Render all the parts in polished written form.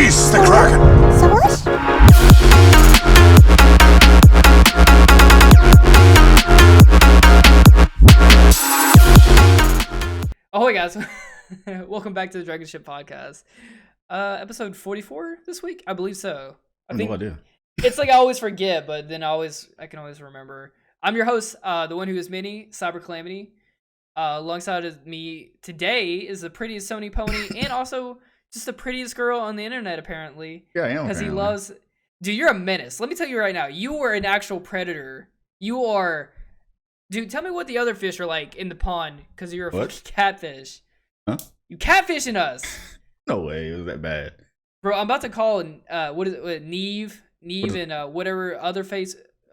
Release the Kraken! Oh, hey guys. Welcome back to the Drunken Ship Podcast. Episode 44 this week? I believe so. I think no idea. It's like I always forget, but then I can always remember. I'm your host, the one who is mini, CyberCalamity. Alongside of me today is the prettiest Sony pony and also just the prettiest girl on the internet, apparently. Yeah, I am. Because he loves... Dude, you're a menace. Let me tell you right now. You are an actual predator. You are... Dude, tell me what the other fish are like in the pond, because you're a fucking catfish. Huh? You catfishing us. No way, it was that bad. Bro, I'm about to call Neve and whatever other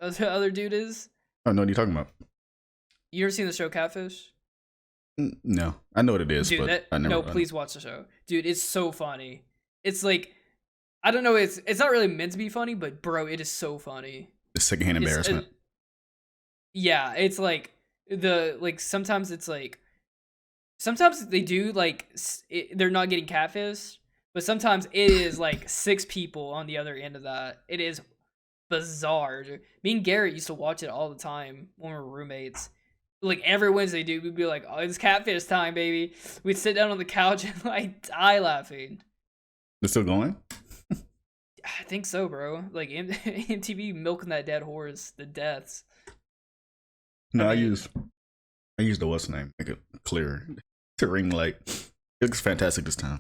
other dude is. I don't know what you're talking about. You ever seen the show Catfish? No, I know what it is, dude, but I never. No, please watch the show. Dude, it's so funny. It's like, I don't know, it's not really meant to be funny, but bro, it is so funny. The secondhand embarrassment. Yeah, it's like sometimes it's like sometimes they do they're not getting catfish, but sometimes it is like 6 people on the other end of that. It is bizarre. Me and Garrett used to watch it all the time when we were roommates. Like every Wednesday, dude, we'd be like, "Oh, it's catfish time, baby." We'd sit down on the couch and like die laughing. It's still going? I think so, bro. Like MTV milking that dead horse, the deaths. No, I use the what's name, make it clearer to ring light. It looks fantastic this time.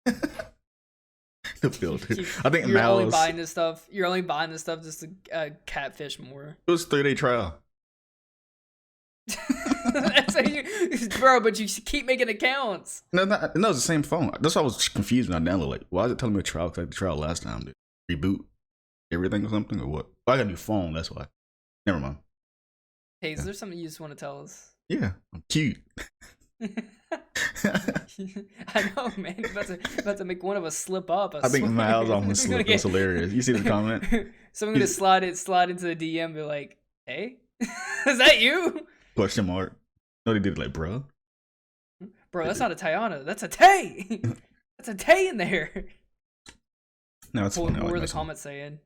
The filter. I think you're only buying this stuff. You're only buying this stuff just to catfish more. It was a 3-day trial. That's how bro, but you keep making accounts. No, it's the same phone. That's why I was confused when I downloaded. Like, why is it telling me a trial? Because I had the trial last time. Did it reboot everything or something, or what? Well, I got a new phone. That's why. Never mind. Hey, is there something you just want to tell us? Yeah, I'm cute. I know, man. About to make one of us slip up. I think Miles almost slipped. It's hilarious. You see the comment? So I'm gonna slide into the DM and be like, "Hey, is that you?" Question mark. No, they did it like, bro. Bro, that's not a Tiana. That's a Tay. That's a Tay in there. No, it's funny. What were the comments saying?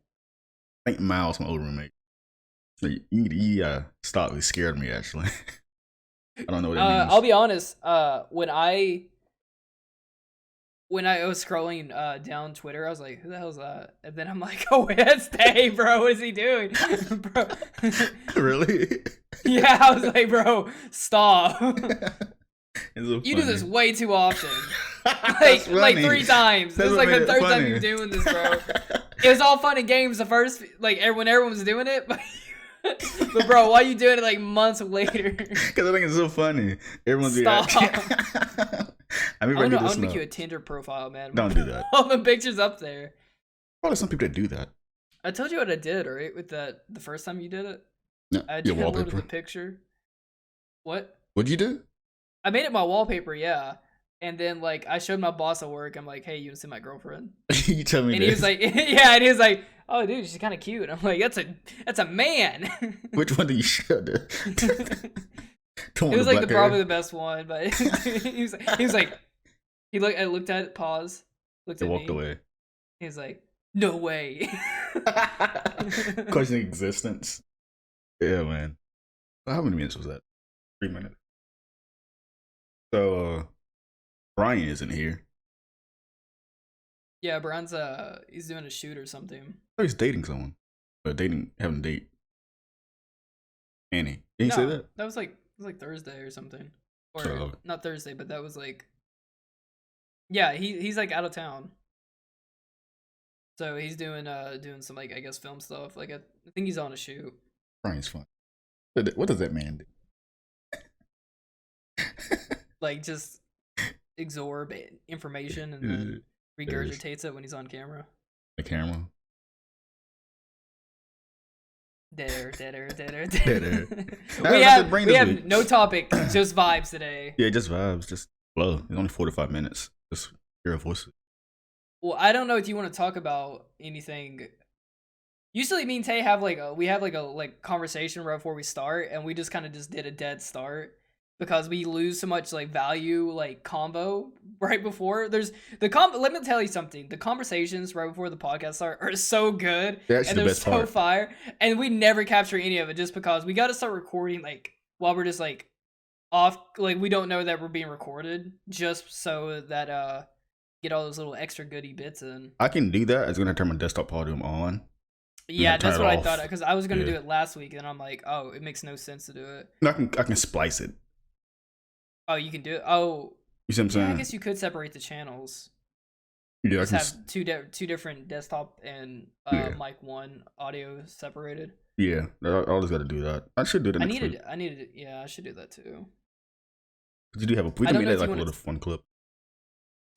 I think Miles, my old roommate. He stopped. He scared me, actually. I don't know what it means. I'll be honest. When I was scrolling down Twitter, I was like, "Who the hell is that?" And then I'm like, "Oh, that's Tay, bro. What is he doing, bro?" Really? Yeah, I was like, "Bro, stop." So you do this way too often. like 3 times. This is like the 3rd time you're doing this, bro. It was all fun and games the first, like when everyone was doing it, but bro, why are you doing it like months later? Because I think it's so funny. Everyone's stop. I'm gonna make you a Tinder profile, man. Don't do that. All the pictures up there. Probably some people that do that. I told you what I did, right? With the first time you did it. No, I downloaded the picture. What? What'd you do? I made it my wallpaper, yeah. And then like I showed my boss at work. I'm like, "Hey, you want to see my girlfriend?" You tell me. And he was like, "Yeah." And he was like, "Oh, dude, she's kind of cute." I'm like, "That's a man." Which one did you show? It was like probably the best one, but he was like, I looked at it, paused, looked at me, walked away. He was like, "No way." Questioning existence. Yeah, man. How many minutes was that? 3 minutes. So, Bryan isn't here. Yeah, Bryan's he's doing a shoot or something. Oh, he's dating someone. Having a date. Annie. Didn't you say that? That was like Thursday or something. Or not Thursday, but that was like, yeah, he's like out of town. So he's doing some like, I guess, film stuff. Like I think he's on a shoot. Bryan's fun. What does that man do? Like just absorb information and then regurgitates it when he's on camera. The camera. Deader. We have no topic, just vibes today. Yeah, just vibes, just flow. It's only 45 minutes. Just hear a voice. Well, I don't know if you want to talk about anything. Usually me and Tay have like a conversation right before we start, and we just kind of just did a dead start. because we lose so much like value like combo right before there's the let me tell you something, the conversations right before the podcast start are so good and they're so fire, and we never capture any of it just because we got to start recording like while we're just like off, like we don't know that we're being recorded, just so that get all those little extra goodie bits in. I can do that. It's gonna turn my desktop volume on. Yeah, that's what I thought, because I was gonna do it last week and I'm like, oh, it makes no sense to do it. No, I can splice it. Oh, you can do it. Oh, you see what I'm saying? I guess you could separate the channels. Yeah, just have two different desktop and mic one audio separated. Yeah, I always got to do that. I should do that. Yeah, I should do that too. Did you have we can make that like a little fun clip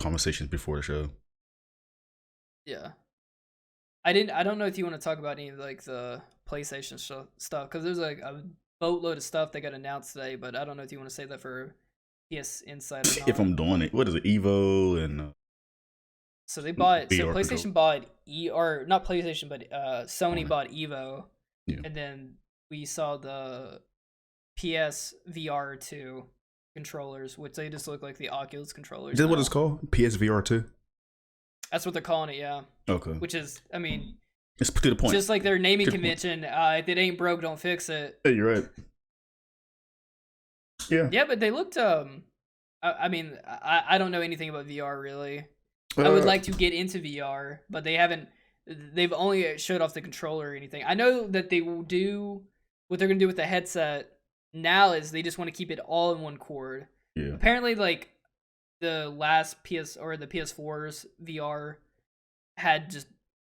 conversations before the show. Yeah, I don't know if you want to talk about any of like the PlayStation stuff, because there's like a boatload of stuff that got announced today, but I don't know if you want to say that for PS Insight or not. If I'm doing it, what is it, Evo and so they bought PlayStation bought or not PlayStation, but Sony bought Evo, and then we saw the PS VR 2 controllers, which they just look like the Oculus controllers. Is that what it's called? PSVR 2? That's what they're calling it, yeah. Okay. Which is, I mean, it's to the point. Just like their naming convention, if it ain't broke, don't fix it. Yeah, you're right. Yeah. Yeah, but they looked, I mean, I don't know anything about VR, really. I would like to get into VR, but they've only showed off the controller or anything. I know that they will do, what they're going to do with the headset now is they just want to keep it all in one cord. Yeah. Apparently, like, the last the PS4's VR had just,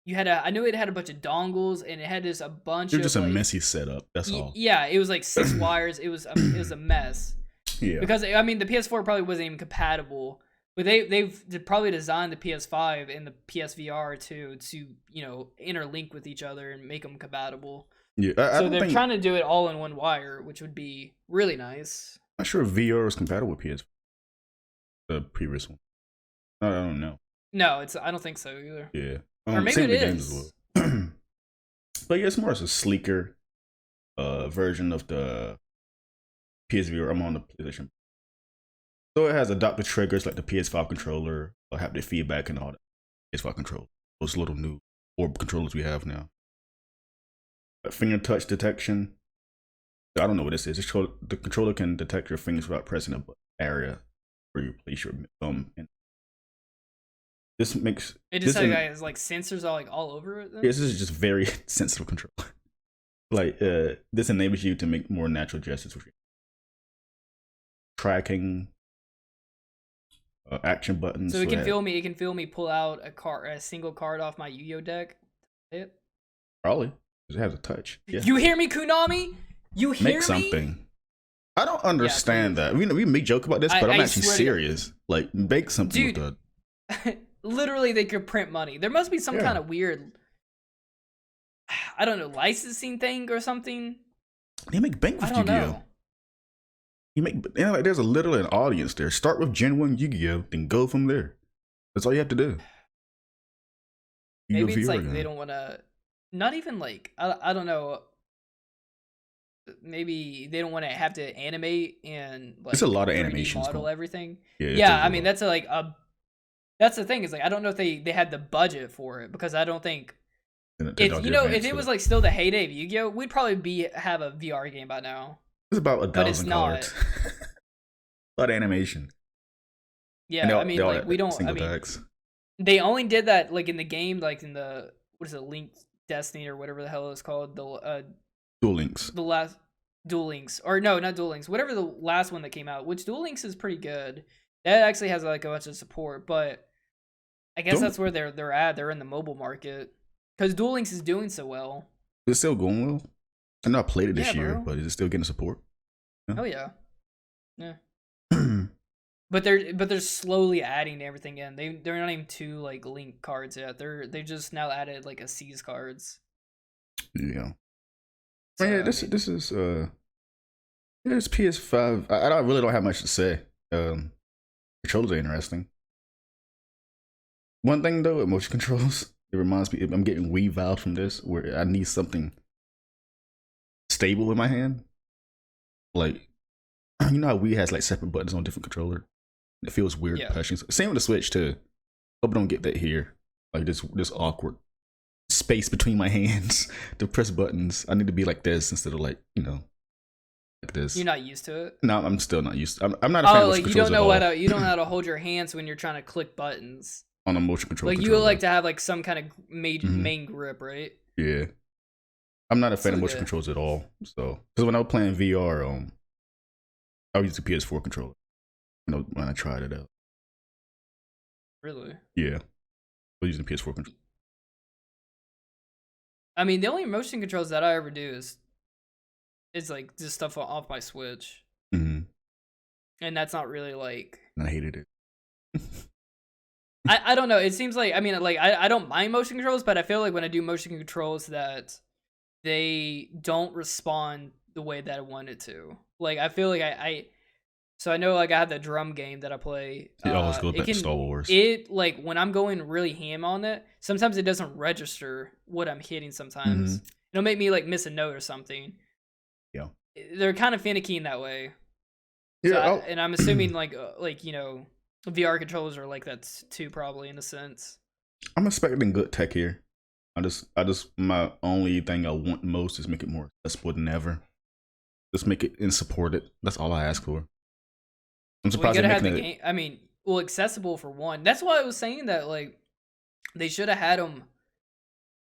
I knew it had a bunch of dongles, and it had just a bunch of, just a messy setup, that's all. Yeah, it was like 6 wires. It was a mess. Yeah. Because, I mean, the PS4 probably wasn't even compatible. But they've probably designed the PS5 and the PSVR to interlink with each other and make them compatible. Yeah, so they're trying to do it all in one wire, which would be really nice. I'm not sure if VR is compatible with PS4. The previous one. I don't know. No, I don't think so either. Yeah. Or maybe it is. As well. But yeah, it's more as a sleeker version of the PSVR. I'm on the PlayStation. So it has adaptive triggers like the PS5 controller, or haptic feedback and all that. PS5 controller. Those little new orb controllers we have now. Finger touch detection. I don't know what this is. The controller can detect your fingers without pressing a area where you place your thumb in. This makes it just has like sensors all over it. Then? Yeah, this is just very sensitive control. Like this enables you to make more natural gestures with your tracking. Action buttons. So it can feel me. It can feel me pull out a single card off my Yu-Gi-Oh deck. Probably. It has a touch. Yeah. You hear me, Konami? You hear me? Make something. I don't understand that. We may joke about this, but I'm actually serious. Like, make something with that. Literally, they could print money. There must be some kind of weird, I don't know, licensing thing or something. They make bank with Yu-Gi-Oh. There's literally an audience there. Start with Gen 1 Yu-Gi-Oh, then go from there. That's all you have to do. Maybe it's like they don't want to, not even like, I don't know. Maybe they don't want to have to animate and like. It's a lot of animations. Model everything. Yeah, I mean that's that's the thing is like I don't know if they had the budget for it, because I don't think. If it was like still the heyday of Yu-Gi-Oh, we'd probably have a VR game by now. It's about 1,000 cards. A lot of animation. Yeah, I mean, like we don't. I mean, tags. They only did that like in the game, like in the Link's Destiny or whatever the hell it's called. The Duel Links. The last Duel Links, or no, not Duel Links. Whatever the last one that came out, which Duel Links is pretty good. That actually has like a bunch of support, but I guess that's where they're at. They're in the mobile market because Duel Links is doing so well. It's still going well. I know I played it this year, but is it still getting support? Yeah. Oh yeah, yeah. But they're slowly adding everything in. They're not even 2 like Link cards yet. They just now added like a C's cards. Yeah. So, yeah, this is it's PS5. I really don't have much to say. Controls are interesting. One thing though, motion controls. It reminds me, I'm getting Wii vibes from this, where I need something stable in my hand. Like You know how Wii has like separate buttons on different controller. It feels weird pushing. Same with the Switch too. Hope I don't get that here. Like this awkward space between my hands to press buttons. I need to be like this instead of like like this. You're not used to it? No, I'm still not used to. I'm not a fan of motion controls at all. You don't know how to hold your hands when you're trying to click buttons on a motion control. Like you like to have like some kind of main grip, right? Yeah, I'm not a fan of motion controls at all. So because when I was playing VR, I used the PS4 controller. When I tried it out. Really? Yeah, I was using PS4 controller. I mean, the only motion controls that I ever do is like just stuff off my Switch. Mm-hmm. And that's not really like. I hated it. I don't know. It seems like I don't mind motion controls, but I feel like when I do motion controls that they don't respond the way that I want it to. Like I feel like so I know like I have the drum game that I play. It always goes back to Star Wars. It like when I'm going really ham on it, sometimes it doesn't register what I'm hitting. Sometimes it'll make me like miss a note or something. Yeah, they're kind of finicky in that way. Yeah, and I'm assuming like VR controllers are like that too, probably in a sense. I'm expecting good tech here. I just my only thing I want most is make it more accessible than ever. Just make it and support it. That's all I ask for. I'm surprised they're making it. Game. I mean, accessible for one. That's why I was saying that like they should have had them.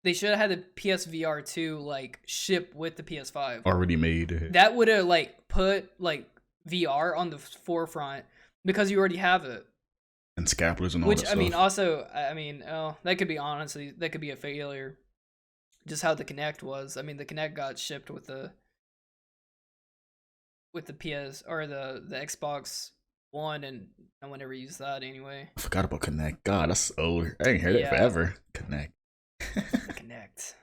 They should have had the PSVR 2 like ship with the PS5 already made. That would have like put like VR on the forefront because you already have it. And scalpers and all that stuff. Which I mean, also, that could be that could be a failure. Just how the Kinect was. I mean, the Kinect got shipped with the PS or the Xbox One, and no one ever used that anyway. I forgot about Kinect. God, that's old. I ain't heard it forever. Kinect. Connect.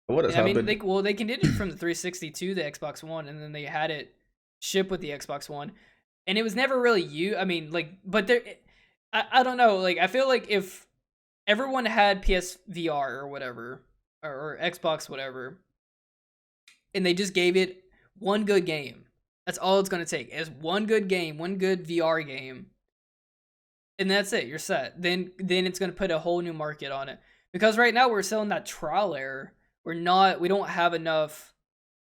What has happened? They continued from the 360 to the Xbox One, and then they had it ship with the Xbox One, and it was never really you. I mean, like, but there, I don't know. Like, I feel like if everyone had PSVR or whatever, or Xbox whatever, and they just gave it one good game, that's all it's gonna take. Is one good game, one good VR game, and that's it. You're set. Then it's gonna put a whole new market on it. Because right now we're selling that trial error. We don't have enough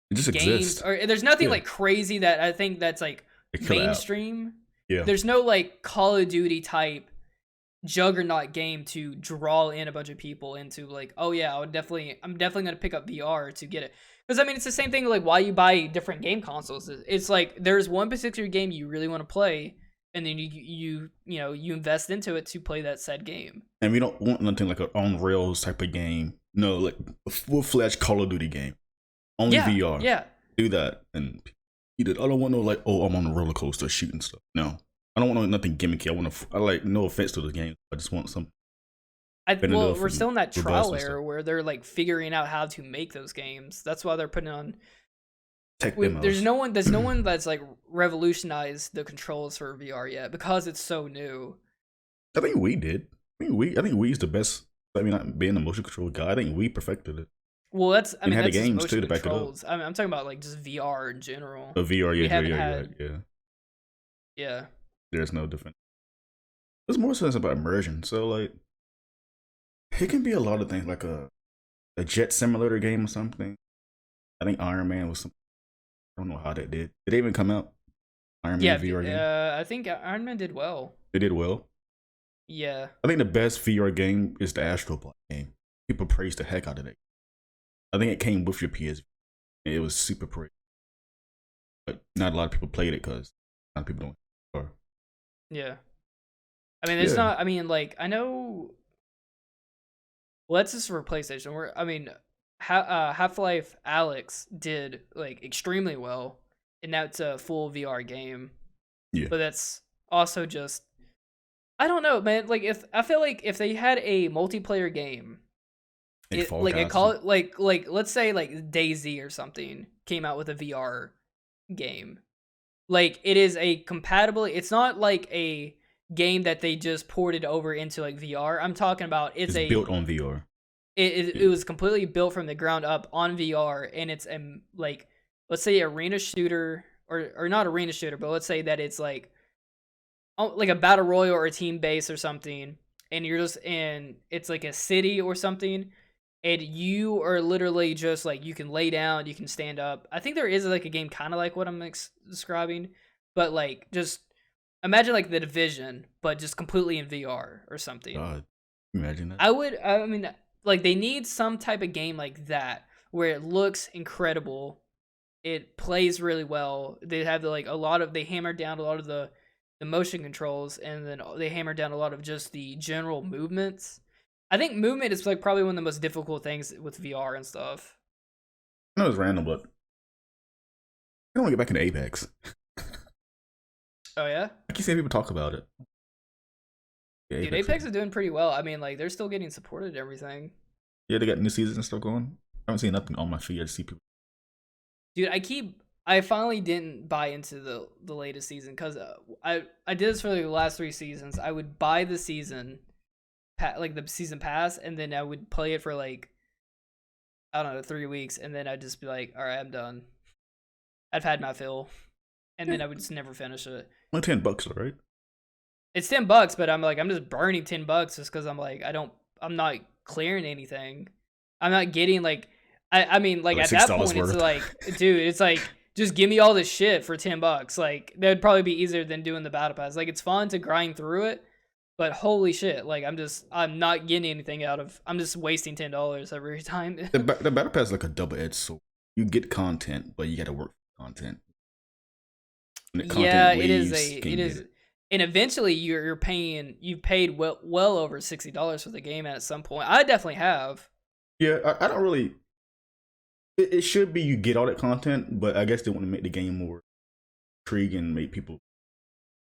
games. Exists. Or there's nothing like crazy that I think that's like mainstream. Yeah. There's no like Call of Duty type juggernaut game to draw in a bunch of people into like, oh yeah, I'm definitely gonna pick up VR to get it. Because I mean it's the same thing like why you buy different game consoles. It's like there's one particular game you really want to play. And then you invest into it to play that said game. And we don't want nothing like an on rails type of game. No, like a full-fledged Call of Duty game. Only VR. Yeah. Do that and eat it. I don't want no like, oh, I'm on a roller coaster shooting stuff. No. I don't want nothing gimmicky. I like no offense to the game. I just want some. We're still in that trial era where they're like figuring out how to make those games. That's why they're putting on there's no one that's like revolutionized the controls for VR yet because it's so new. I think we did. I think Wii's the best. I mean, not being a motion control guy, I think we perfected it. Well, that's had the games too to back it up. I mean, I'm talking about like just VR in general. VR, yeah. There's no difference. There's more sense about immersion. So like, it can be a lot of things, like a jet simulator game or something. I think Iron Man was something. I don't know how that did. Did it even come out? Iron Man VR game? I think Iron Man did well. They did well? Yeah. I think the best VR game is the Astro Bot game. People praise the heck out of it. I think it came with your PS. It was super praised. But not a lot of people played it because a lot of people don't. Yeah. I mean, it's not, I mean, like, I know. Well, that's just for PlayStation. Half-Life Alyx did like extremely well, and that's a full VR game. Yeah. But that's also just, I don't know, man. Like I feel like if they had a multiplayer game, let's say like DayZ or something came out with a VR game, like it is a compatible. It's not like a game that they just ported over into like VR. I'm talking about it's built on VR. It was completely built from the ground up on VR, and it's like, let's say arena shooter or not arena shooter, but let's say that it's like a battle royal or a team base or something, and you're just in it's like a city or something, and you are literally just like you can lay down, you can stand up. I think there is like a game kind of like what I'm describing, but like just imagine like The Division, but just completely in VR or something. God, imagine that. I mean, like they need some type of game like that where it looks incredible, it plays really well. They have they hammered down a lot of the motion controls, and then they hammered down a lot of just the general movements. I think movement is like probably one of the most difficult things with VR and stuff. I know it's random, but I don't want to get back into Apex. Oh yeah, I keep seeing people talk about it. Yeah, dude, Apex is doing pretty well. I mean, like they're still getting supported and everything. Yeah, they got new seasons and stuff going. I haven't seen nothing on my feed. I just see people. Dude, I finally didn't buy into the latest season because I did this for the last 3 seasons. I would buy the season, like the season pass, and then I would play it for like, I don't know, 3 weeks, and then I'd just be like, all right, I'm done. I've had my fill, and then I would just never finish it. Only $10 though, right? It's $10, but I'm just burning $10 just because I'm like I'm not clearing anything. I'm not getting like I mean like at that point worth. It's like, dude, it's like just give me all this shit for $10. Like that would probably be easier than doing the battle pass. Like it's fun to grind through it, but holy shit, like I'm not getting anything out of. I'm just wasting $10 every time. The battle pass is like a double-edged sword. You get content, but you got to work for content. Yeah, it is. And eventually you've paid well over $60 for the game at some point. I definitely have. Yeah, I don't really. It should be you get all that content, but I guess they want to make the game more intriguing, make people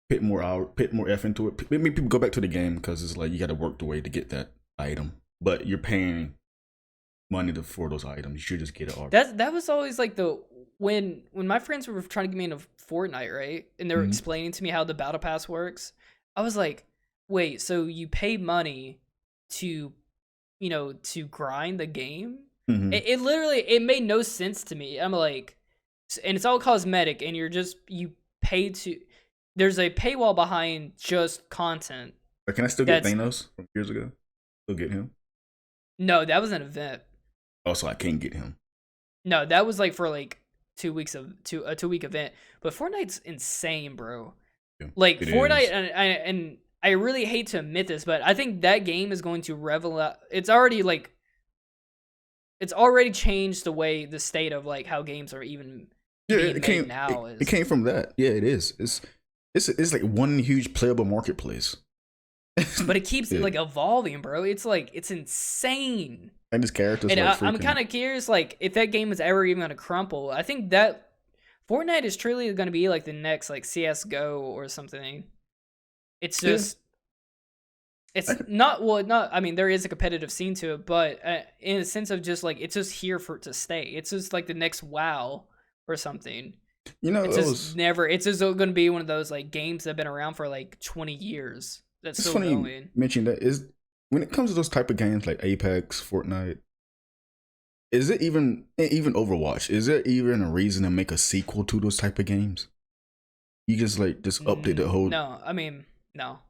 put more effort into it. Make people go back to the game because it's like you got to work the way to get that item, but you're paying money for those items. You should just get it all. That was always like when my friends were trying to get me into Fortnite, right? And they were explaining to me how the battle pass works. I was like, wait, so you pay money to grind the game? Mm-hmm. It literally made no sense to me. I'm like, and it's all cosmetic, and you pay to. There's a paywall behind just content. But can I still get Thanos from years ago? Still get him? No, that was an event. Oh, so I can't get him. No, that was like for like 2 weeks a 2-week event. But Fortnite's insane, bro. Yeah, like Fortnite, and I really hate to admit this, but I think that game is going to revel. It's already changed the state of like how games are even being made now. It came from that. Yeah, it is. It's like one huge playable marketplace. But it keeps like evolving, bro. It's like it's insane. And his characters. And I'm kind of curious, like if that game is ever even gonna crumple. I think that Fortnite is truly gonna be like the next like CS:GO or something. It's just. It's not. I mean, there is a competitive scene to it, but in a sense of just like it's just here to stay. It's just like the next WoW or something. It's just It's just going to be one of those like games that have been around for like 20 years. That's still funny going. You mentioned that is when it comes to those type of games like Apex, Fortnite. Is it even Overwatch? Is there even a reason to make a sequel to those type of games? You just update the whole. No, I mean no.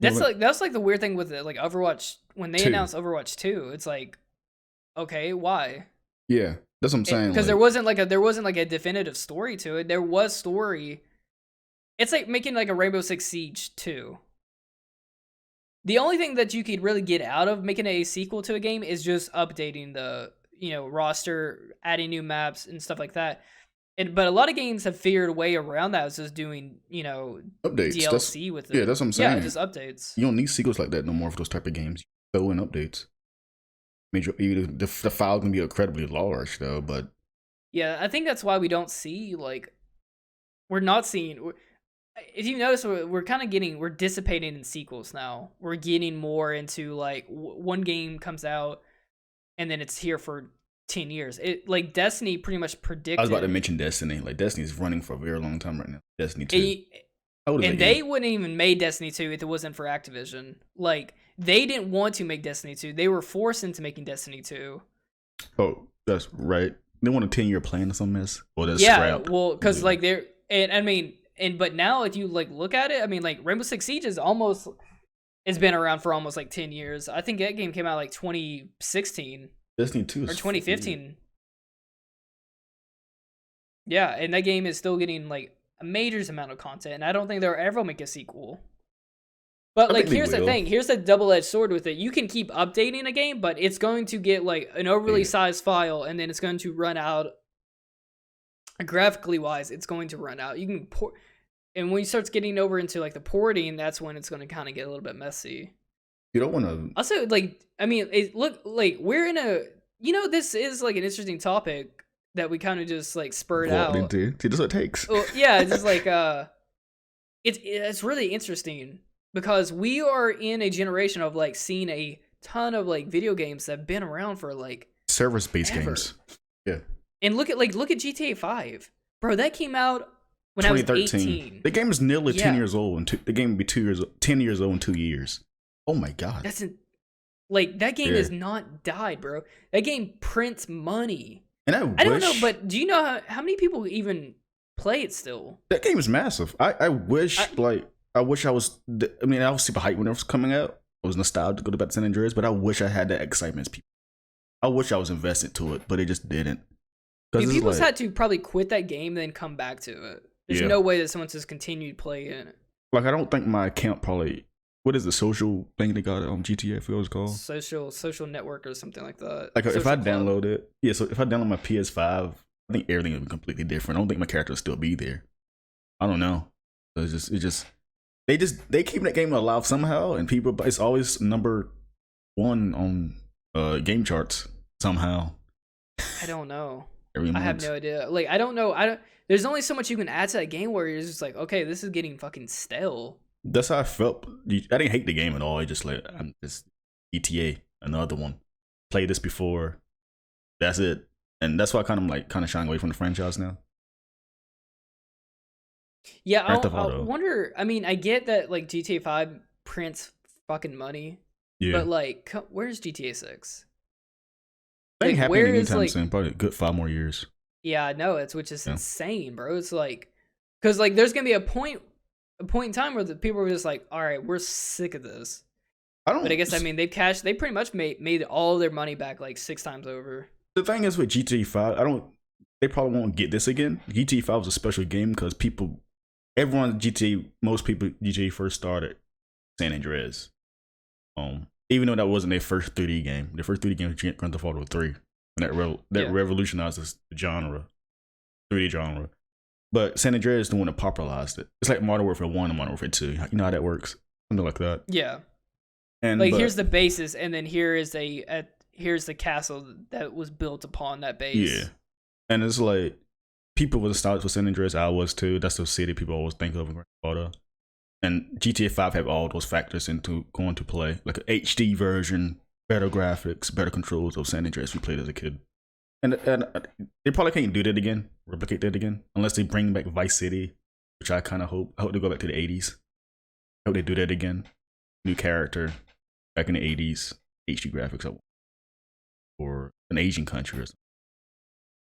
That's like the weird thing with it, like Overwatch when they announced Overwatch 2. It's like, okay, why? Yeah, that's what I'm saying. Because there wasn't like a definitive story to it. There was story. It's like making like a Rainbow Six Siege 2. The only thing that you could really get out of making a sequel to a game is just updating the roster, adding new maps and stuff like that. But a lot of games have figured a way around that. It's just doing, updates, DLC with it. Yeah, that's what I'm saying. Yeah, just updates. You don't need sequels like that no more for those type of games. You throw in updates. The file can be incredibly large though, but yeah, I think that's why we don't see we're not seeing. If you notice, we're dissipating in sequels now. We're getting more into like one game comes out, and then it's here for 10 years. It like Destiny pretty much predicted. I was about to mention Destiny. Like Destiny's running for a very long time right now. Destiny 2. And they wouldn't even make Destiny 2 if it wasn't for Activision. Like they didn't want to make Destiny 2. They were forced into making Destiny 2. Oh, that's right. they want a 10-year plan or something. Or that's Yeah, scrapped. well, because like they're and I mean but now if you like look at it, I mean like Rainbow Six Siege is almost it's been around for almost like 10 years. I think that game came out like 2016 Destiny 2 or 2015. Yeah, and that game is still getting like a major amount of content, and I don't think they'll ever make a sequel. But like, here's the thing. Here's the double-edged sword with it. You can keep updating a game, but it's going to get like an overly sized file, and then it's going to run out. Graphically wise, it's going to run out. You can port, and when you start getting over into like the porting, that's when it's going to kind of get a little bit messy. You don't want to. Also, like, I mean, it look like we're in a. This is like an interesting topic that we kind of just like spurred out. See, that's what it takes. Well, yeah, it's just like it's really interesting. Because we are in a generation of like seeing a ton of like video games that have been around for like service-based games. Yeah. And look at GTA 5. Bro, that came out when I was 18. The game is nearly 10 years old and the game will be 10 years old in 2 years. Oh my god. That game has not died, bro. That game prints money. And I don't know, but do you know how many people even play it still? That game is massive. I wish I was. I mean, I was super hyped when it was coming out. I was nostalgic to go back to San Andreas, but I wish I had that excitement as people. I wish I was invested to it, but it just didn't. People had to probably quit that game and then come back to it. There's no way that someone just continued playing it. Like, I don't think my account probably. What is the social thing they got on GTA? I forget what it's called. Social network or something like that. Like, if I download it, so if I download my PS5, I think everything would be completely different. I don't think my character would still be there. I don't know. It's just. They keep that game alive somehow, and it's always number 1 on game charts somehow. I don't know. Every month. I have no idea. Like, I don't know. There's only so much you can add to that game where you're just like, okay, this is getting fucking stale. That's how I felt. I didn't hate the game at all. I just like, I'm just GTA, another one. Played this before. That's it, and that's why I kind of shying away from the franchise now. Yeah, I wonder. I mean, I get that like GTA 5 prints fucking money, but like, where's GTA 6? I think happening anytime soon. Probably a good 5 more years. Yeah, I know which is insane, bro. It's like, because like, there's gonna be a point in time where the people are just like, all right, we're sick of this. But I guess they pretty much made all their money back like 6 times over. The thing is with GTA 5, they probably won't get this again. GTA 5 was a special game because most people GTA first started San Andreas. Even though that wasn't their first 3D game. Their first 3D game was Grand Theft Auto 3. And that revolutionized the genre, 3D genre. But San Andreas is the one that popularized it. It's like Modern Warfare 1 and Modern Warfare 2. You know how that works? Something like that. Yeah. And here's the basis, and then here's the castle that was built upon that base. Yeah. And it's like, people were nostalgic for San Andreas. I was too. That's the city people always think of in Grand Theft Auto. And GTA 5 have all those factors into going to play. Like an HD version, better graphics, better controls of San Andreas we played as a kid. And they probably can't do that again, replicate that again, unless they bring back Vice City, which I kind of hope. I hope they go back to the 80s. I hope they do that again. New character, back in the 80s, HD graphics, or an Asian country or something.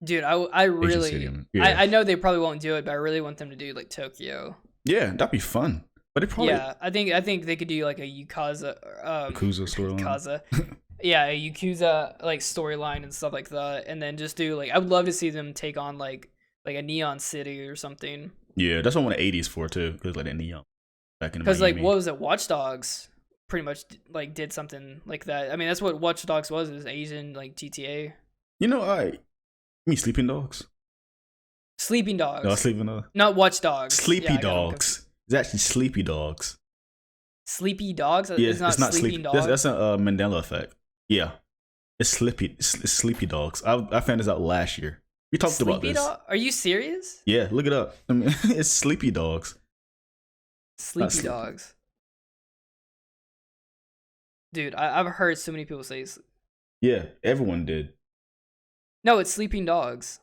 Dude, I really, I know they probably won't do it, but I really want them to do like Tokyo. Yeah, that'd be fun. But it probably, I think they could do like a Yakuza storyline. Yakuza. Yeah, a Yakuza like storyline and stuff like that, and then just do like, I would love to see them take on like a Neon City or something. Yeah, that's what I want the 80s for too, because like that Neon back in. Because like, what was it? Watch Dogs pretty much like did something like that. I mean, that's what Watch Dogs was Asian like GTA. You mean Sleeping Dogs? Sleeping Dogs. No, Sleeping Dogs. Not Watch Dogs. Sleepy Dogs. It's actually Sleepy Dogs. Sleepy Dogs? Yeah, it's not Sleeping Dogs. That's a Mandela effect. Yeah. It's Sleepy Dogs. I found this out last year. We talked about this. Are you serious? Yeah, look it up. I mean, it's Sleepy Dogs. Sleepy Dogs. Dude, I've heard so many people say. Yeah, everyone did. No, it's Sleeping Dogs.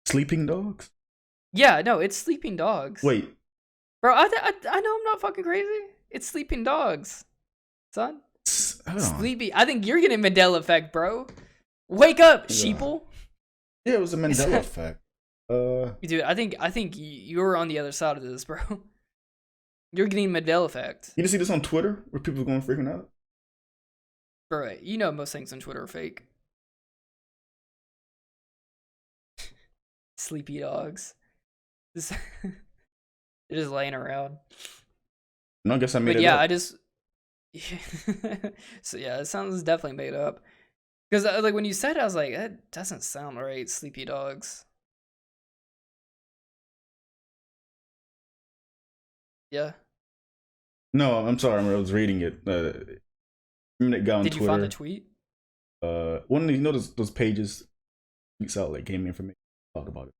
Sleeping Dogs? Yeah, no, it's Sleeping Dogs. Wait. Bro, I know I'm not fucking crazy. It's Sleeping Dogs, son. Sleepy. I think you're getting Mandela effect, bro. Wake up, sheeple. Yeah, it was a Mandela effect. Dude, I think you're on the other side of this, bro. You're getting Mandela effect. You didn't see this on Twitter where people going freaking out? Bro, you know most things on Twitter are fake. Sleepy dogs. They're just laying around. No, I guess I made But it yeah, up. I just. So yeah, it sounds definitely made up. Because like when you said it, I was like, that doesn't sound right. Sleepy dogs. Yeah. No, I'm sorry. I was reading it. Remember that guy on Did Twitter? you find the tweet? One of those pages tweets out like game information. Talk about it.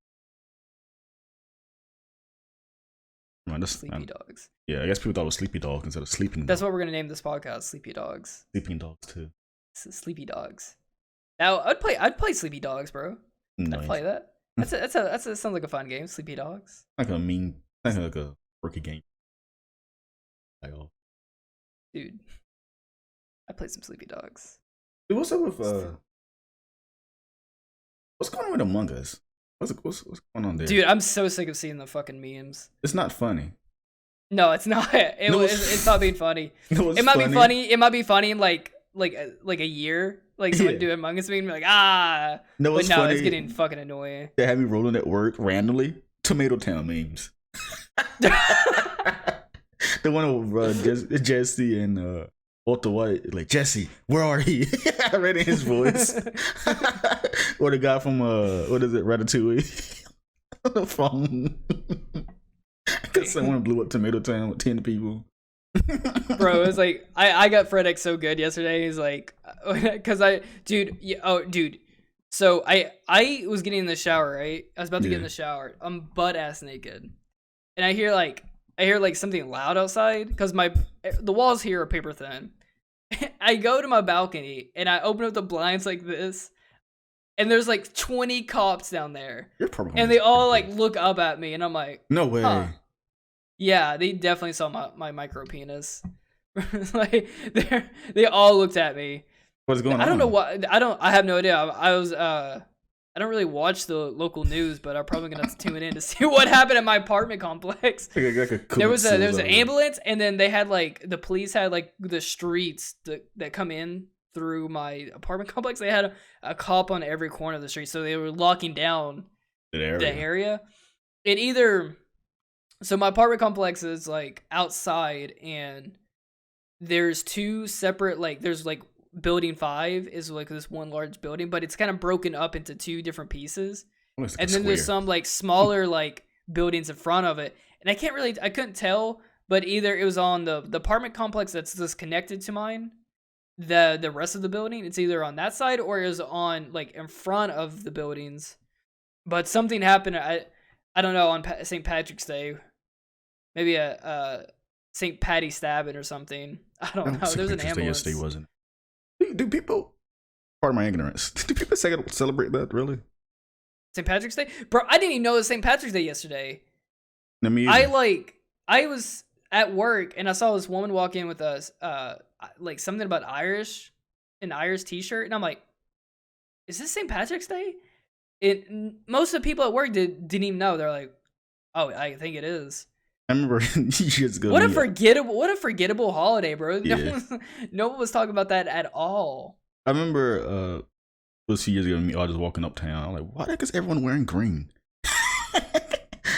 Sleepy dogs. Yeah, I guess people thought it was sleepy dog instead of sleeping. That's what we're gonna name this podcast. Sleepy dogs. Sleeping dogs too. Sleepy dogs. Now I'd play Sleepy Dogs, bro. Nice. I'd play that. That's a sounds like a fun game. Sleepy Dogs. Like a rookie game. Dude, I played some Sleepy Dogs. Dude, what's up with what's going on with Among Us? What's going on there? Dude, I'm so sick of seeing the fucking memes. It's not funny. No, it's not. It's not being funny. No, it might be funny. It might be funny in like a year. Like someone do Among Us meme, like No, but no, funny. it's getting fucking annoying. They had me rolling at work randomly. Tomato Town memes. The one with Jesse and Walter White, like, Jesse, where are he? I read in his voice. Or the guy from what is it, Ratatouille? From because someone blew up Tomato Town with 10 people. Bro, it was like I got FredEx so good yesterday. He's like, because dude. So I was getting in the shower, right? I was about to get in the shower. I'm butt ass naked, and I hear like something loud outside because the walls here are paper thin. I go to my balcony and I open up the blinds like this, and there's like 20 cops down there, and they all like look up at me, and I'm like, no way. Huh. Yeah, they definitely saw my micro penis. Like they all looked at me. What's going on? I don't know what. I have no idea. I don't really watch the local news, but I'm probably gonna have to tune in to see what happened at my apartment complex. There was an ambulance, and then they had like the police had like the streets that come in through my apartment complex. They had a cop on every corner of the street, so they were locking down the area. So my apartment complex is like outside, and there's two separate, like there's like building 5 is like this one large building, but it's kind of broken up into two different pieces. And then there's some like smaller like buildings in front of it. And I couldn't tell, but either it was on the apartment complex that's just connected to mine, the rest of the building, it's either on that side or it was on like in front of the buildings. But something happened, I don't know, on St. Patrick's Day. Maybe a St. Patty stabbing or something. I don't know. There's an ambulance. Yesterday wasn't. Do people? Pardon my ignorance. Do people celebrate that really? St. Patrick's Day, bro. I didn't even know it was St. Patrick's Day yesterday. No, me either. I was at work and I saw this woman walk in with us, like something about an Irish T-shirt, and I'm like, is this St. Patrick's Day? Most of the people at work didn't even know. They're like, oh, I think it is. I remember years ago. What a forgettable holiday, bro. Yeah. No one was talking about that at all. I remember it was a few years ago. I was just walking uptown. I'm like, why the heck is everyone wearing green?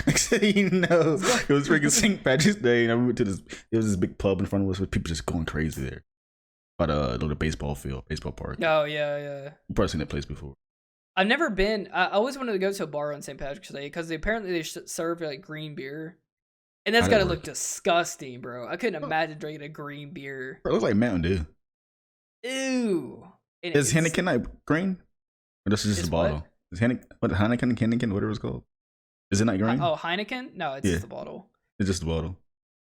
Next thing you know, it was freaking St. Patrick's Day, and I went to this. There was this big pub in front of us with people just going crazy there. By the little baseball park. Oh yeah. You've probably seen that place before. I've never been. I always wanted to go to a bar on St. Patrick's Day because apparently they serve like green beer. And that's gotta look disgusting, bro. I couldn't imagine drinking a green beer. Bro, it looks like Mountain Dew. Ew. Is Heineken like green? Or this is just a bottle? Is Heineken, whatever it's called. Is it not green? Oh, Heineken? No, it's just the bottle. It's just the bottle.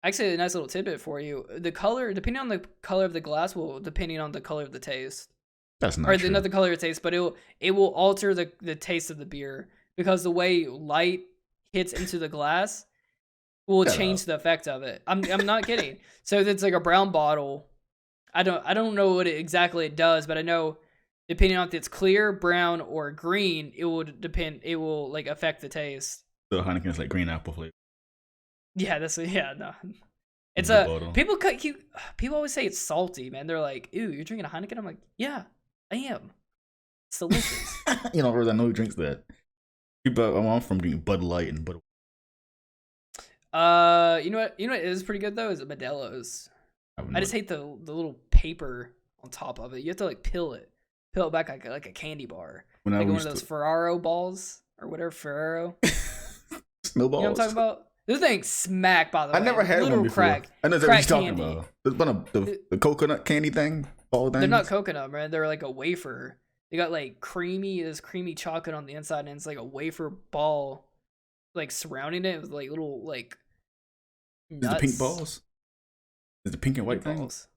Actually, a nice little tidbit for you. The color, depending on the color of the glass, depending on the color of the taste. That's not true. Not the color of the taste, but it will alter the taste of the beer because the way light hits into the glass will change the effect of it. I'm not kidding. So if it's like a brown bottle, I don't know what exactly it does, but I know depending on if it's clear, brown, or green, it will like affect the taste. So Heineken is like green apple flavor. Yeah, no. It's Bottle. people always say it's salty, man. They're like, "Ew, you're drinking a Heineken?" I'm like, "Yeah, I am. It's delicious." You know, I know who drinks that. I'm from drinking Bud Light and Bud. You know what is pretty good though is Modelo's. I just hate the little paper on top of it. You have to like peel it back like a candy bar, like one of those Ferraro balls or whatever Ferraro. Snowballs. You know what I'm talking about? This thing smack, by the way. I never had one before. Crack, I know what you're talking about. There's been the coconut candy thing. Ball thing. They're not coconut, man. They're like a wafer. They got like creamy chocolate on the inside, and it's like a wafer ball, like surrounding it with like little like nuts. Is the pink balls? Is the pink and white pink thing? Balls?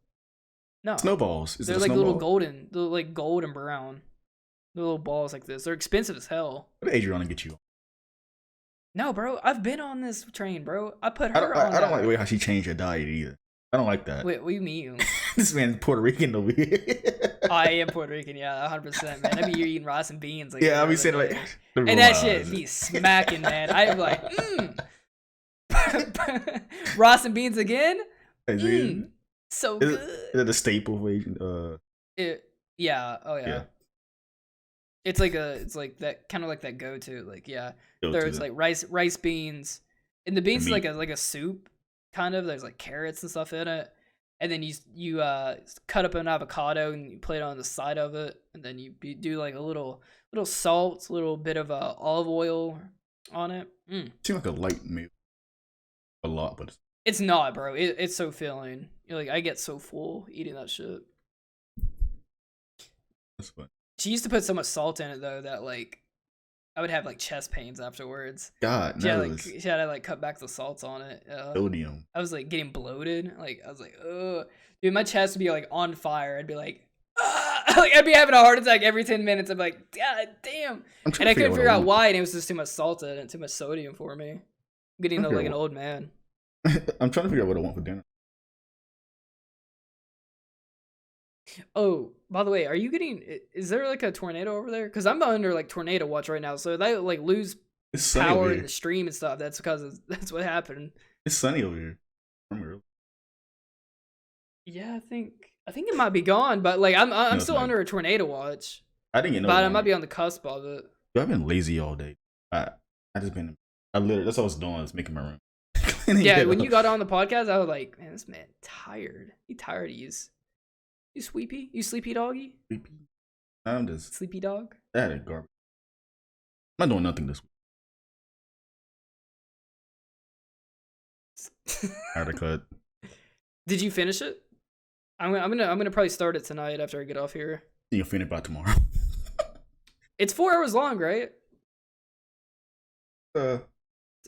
No. Snowballs. They're like little golden, like gold and brown. The little balls like this. They're expensive as hell. What age are you on to get you? No, bro. I've been on this train, bro. I put her on. I don't like the way how she changed her diet either. I don't like that. Wait, what do you mean? This man's Puerto Rican over here. I am Puerto Rican, yeah, 100%, man. I be eating rice and beans. Like, yeah, I be saying like, and that shit be smacking, man. I am like, rice and beans again. So good. Is it a staple of Asian? Yeah. Oh yeah. It's like that kind of like that go-to. Like there's like rice beans, and the beans is like a soup kind of. There's like carrots and stuff in it, and then you cut up an avocado and you put it on the side of it, and then you do like a little salt, a little bit of olive oil on it. Seems like a light meal. A lot, but it's not, bro. It's so filling. You're like, I get so full eating that shit. That's fun. She used to put so much salt in it though that like I would have like chest pains afterwards. God knows. She had to like cut back the salts on it. Sodium. I was like getting bloated. Like I was like, ugh. Dude, my chest would be like on fire. I'd be like, like I'd be having a heart attack every 10 minutes. I'd be like, God damn. And I couldn't figure out why, and it was just too much salt in it and too much sodium for me. I'm getting like an old man. I'm trying to figure out what I want for dinner. Oh, by the way, are you getting? Is there like a tornado over there? Because I'm under like tornado watch right now. So if I like lose power in the stream and stuff, that's because that's what happened. It's sunny over here. Yeah, I think it might be gone, but like I'm still under a tornado watch. I didn't get no. But I might be on the cusp of it. I've been lazy all day. I literally that's what I was doing. I was making my room. Yeah, when you got on the podcast, I was like, man, this man tired. He tired. You sleepy? You sleepy doggy? Sleepy. I'm just sleepy dog. That is garbage. I'm not doing nothing this week. I had a cut. Did you finish it? I'm gonna probably start it tonight after I get off here. You'll finish it by tomorrow. It's 4 hours long, right?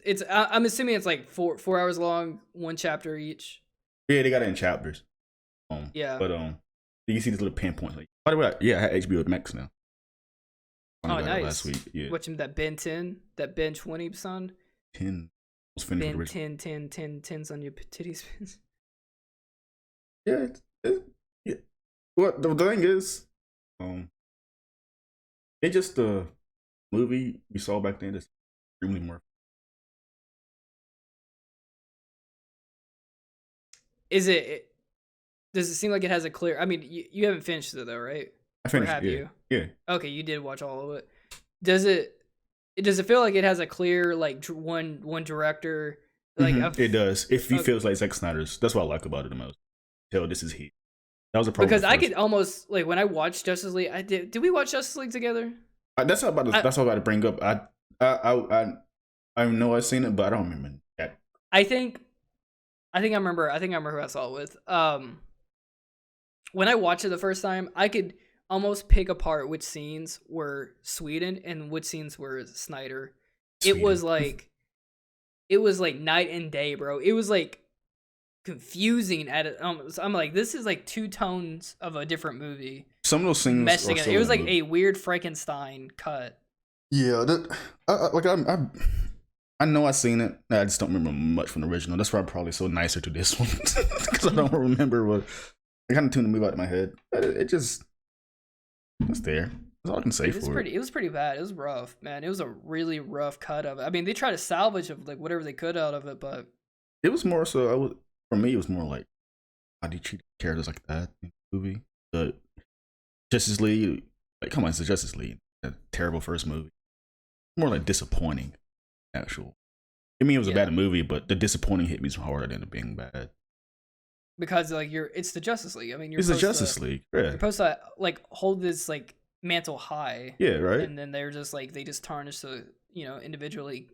It's I'm assuming it's like 4 hours long, 1 chapter each. Yeah, they got it in chapters. Yeah. But you can see these little pinpoints. Like, by the way, I had HBO Max now. Oh, nice. Last week, yeah. Watching that Ben 10, that Ben 20, son. 10. Ben 10's on your titties. Yeah, yeah. Well, the thing is, it's just the movie we saw back then is extremely more. Does it seem like it has a clear? I mean, you haven't finished it though, right? I finished. Or have you? Yeah. Okay, you did watch all of it. Does it feel like it has a clear like one director? Like it does. It feels like Zack Snyder's. That's what I like about it the most. Tell this is he. That was a problem because I could almost like when I watched Justice League. Did we watch Justice League together? That's what I'm about to bring up. I know I've seen it, but I don't remember that. I think I remember who I saw it with. When I watched it the first time, I could almost pick apart which scenes were Sweden and which scenes were Snyder. Sweden. It was like night and day, bro. It was like confusing at it. I'm like, this is like 2 tones of a different movie. Some of those scenes meshed together. It was like a weird Frankenstein cut. Yeah, I know I've seen it. I just don't remember much from the original. That's why I'm probably so nicer to this one because I don't remember what. I kind of tuned the movie out of my head. It just That's there. That's all I can say for it. It was pretty bad. It was rough, man. It was a really rough cut of it. I mean, they tried to salvage of like whatever they could out of it, but it was more so. For me, it was more like, how do you treat characters like that in the movie? The Justice League, like, come on, it's the Justice League. That terrible first movie. More like disappointing, actual. I mean, it was a bad movie, but the disappointing hit me harder than it being bad. Because like it's the Justice League. I mean, it's the Justice League. Yeah. You're supposed to like hold this like mantle high. Yeah, right. And then they're just like they just tarnish the individually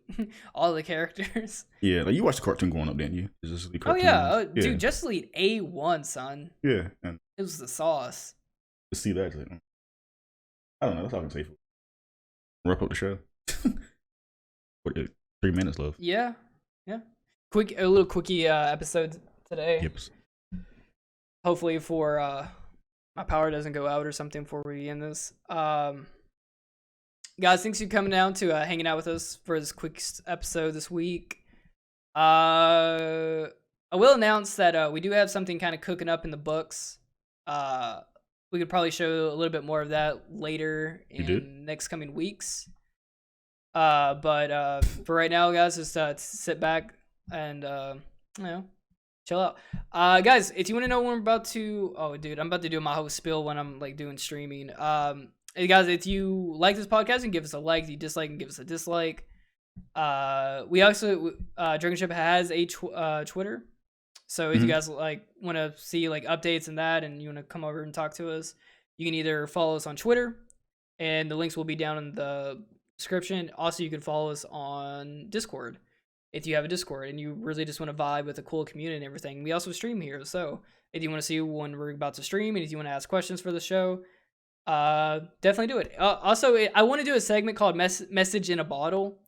all the characters. Yeah, like you watched the cartoon growing up, didn't you? Justice League cartoon. Oh yeah, dude, Justice League A1, son. Yeah, and it was the sauce. To see that, like, I don't know. That's all I can say. Wrap up the show. 3 minutes left. Yeah. A little quickie episode today. Yep. Hopefully for my power doesn't go out or something before we end this. Guys, thanks for coming down to hanging out with us for this quick episode this week. I will announce that we do have something kind of cooking up in the books. We could probably show a little bit more of that later in next coming weeks. But for right now, guys, just sit back and chill out. Guys, if you want to know when we're about to, I'm about to do my whole spiel when I'm like doing streaming. Hey guys, if you like this podcast, and give us a like. If you dislike, and give us a dislike. We also Drunken Ship has a Twitter, so if you guys like want to see like updates and that, and you want to come over and talk to us, you can either follow us on Twitter, and the links will be down in the description. Also, you can follow us on Discord if you have a Discord and you really just want to vibe with a cool community and everything. We also stream here, so if you want to see when we're about to stream, and if you want to ask questions for the show, definitely do it. Also, I want to do a segment called Message in a Bottle.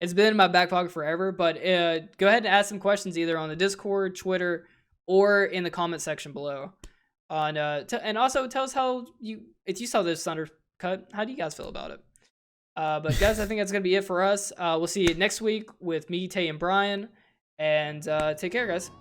It's been in my back pocket forever, but go ahead and ask some questions either on the Discord, Twitter, or in the comment section below. And also tell us if you saw this Thunder cut, how do you guys feel about it? But guys, I think that's gonna be it for us. We'll see you next week with me, Tay, and Bryan, and take care, guys.